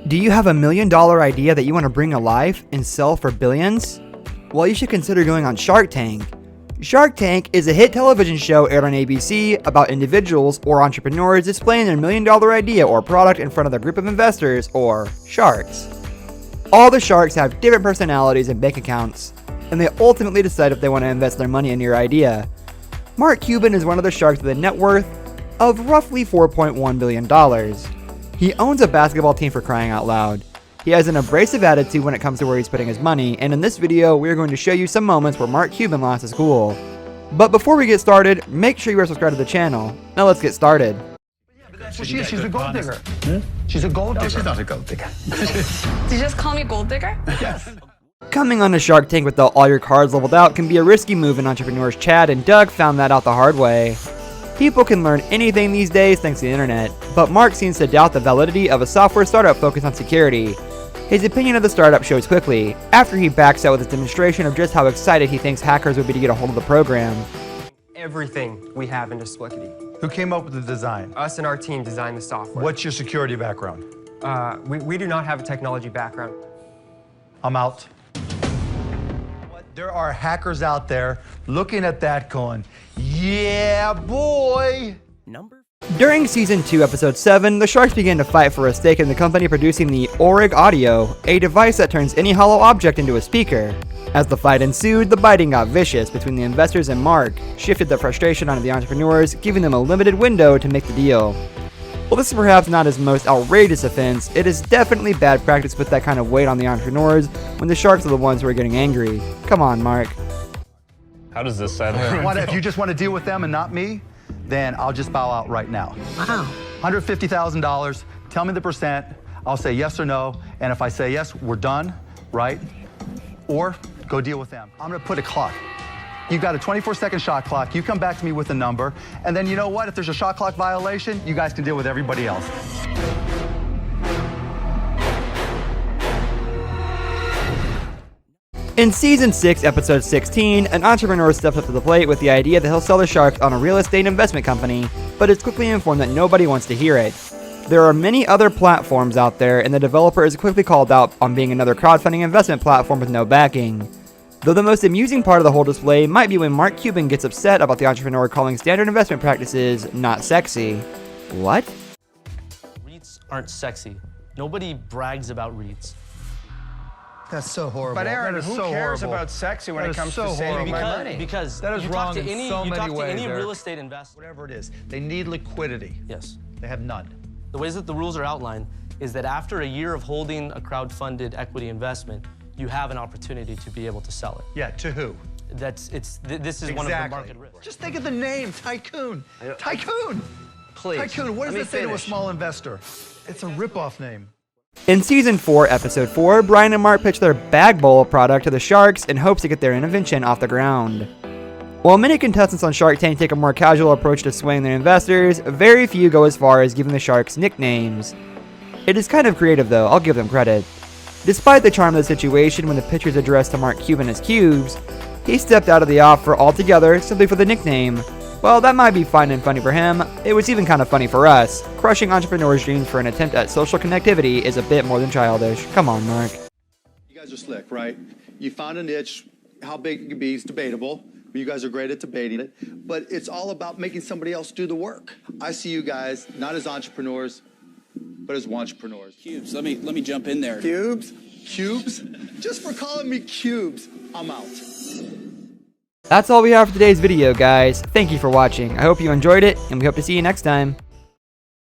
Do you have $1 million idea that you want to bring alive and sell for billions? Well, you should consider going on Shark Tank. Shark Tank is a hit television show aired on ABC about individuals or entrepreneurs displaying their $1 million idea or product in front of a group of investors, or sharks. All the sharks have different personalities and bank accounts, and they ultimately decide if they want to invest their money in your idea. Mark Cuban is one of the sharks with a net worth of roughly $4.1 billion. He owns a basketball team, for crying out loud. He has an abrasive attitude when it comes to where he's putting his money, and in this video, we are going to show you some moments where Mark Cuban lost his cool. But before we get started, make sure you are subscribed to the channel. Now let's get started. She's a gold digger. She's a gold digger. No, she's not a gold digger. Did you just call me gold digger? Yes. Coming on to Shark Tank without all your cards leveled out can be a risky move, and entrepreneurs Chad and Doug found that out the hard way. People can learn anything these days thanks to the internet, but Mark seems to doubt the validity of a software startup focused on security. His opinion of the startup shows quickly, after he backs out with his demonstration of just how excited he thinks hackers would be to get a hold of the program. Everything we have into Splickety. Who came up with the design? Us and our team designed the software. What's your security background? We do not have a technology background. I'm out. There are hackers out there looking at that going, yeah, boy. During Season 2, Episode 7, the Sharks began to fight for a stake in the company producing the Orig Audio, a device that turns any hollow object into a speaker. As the fight ensued, the biting got vicious between the investors and Mark, shifted the frustration onto the entrepreneurs, giving them a limited window to make the deal. While this is perhaps not his most outrageous offense, it is definitely bad practice to put that kind of weight on the entrepreneurs when the sharks are the ones who are getting angry. Come on, Mark. How does this sound? If you just want to deal with them and not me, then I'll just bow out right now. Wow. $150,000, tell me the percent, I'll say yes or no, and if I say yes, we're done, right? Or go deal with them. I'm gonna put a clock. You've got a 24-second shot clock, you come back to me with a number, and then you know what, if there's a shot clock violation, you guys can deal with everybody else. In Season 6, Episode 16, an entrepreneur steps up to the plate with the idea that he'll sell the sharks on a real estate investment company, but is quickly informed that nobody wants to hear it. There are many other platforms out there, and the developer is quickly called out on being another crowdfunding investment platform with no backing. Though the most amusing part of the whole display might be when Mark Cuban gets upset about the entrepreneur calling standard investment practices not sexy. What? REITs aren't sexy. Nobody brags about REITs. That's so horrible. But Aaron, that is who so cares horrible. about sexy when That it is comes so to saving my money? Because that is you wrong talk to in any, so you many talk to ways, any Eric. real estate investor. Whatever it is, they need liquidity. Yes. They have none. The ways that the rules are outlined is that after a year of holding a crowd-funded equity investment, you have an opportunity to be able to sell it. Yeah, to who? This is one of the market risks. Just think of the name, Tycoon. Tycoon! Please. Tycoon, what does let me it say to a finish. small investor? It's a rip-off name. In Season 4, Episode 4, Brian and Mark pitch their bag bowl product to the sharks in hopes to get their intervention off the ground. While many contestants on Shark Tank take a more casual approach to swaying their investors, very few go as far as giving the sharks nicknames. It is kind of creative though, I'll give them credit. Despite the charm of the situation when the pitch is addressed to Mark Cuban as Cubes, he stepped out of the offer altogether simply for the nickname. Well, that might be fine and funny for him. It was even kind of funny for us. Crushing entrepreneurs' dreams for an attempt at social connectivity is a bit more than childish. Come on, Mark. You guys are slick, right? You found a niche. How big it can be is debatable. You guys are great at debating it. But it's all about making somebody else do the work. I see you guys not as entrepreneurs, but as wantrepreneurs. Cubes, let me jump in there. Cubes? Cubes? Just for calling me cubes, I'm out. That's all we have for today's video, guys. Thank you for watching. I hope you enjoyed it, and we hope to see you next time.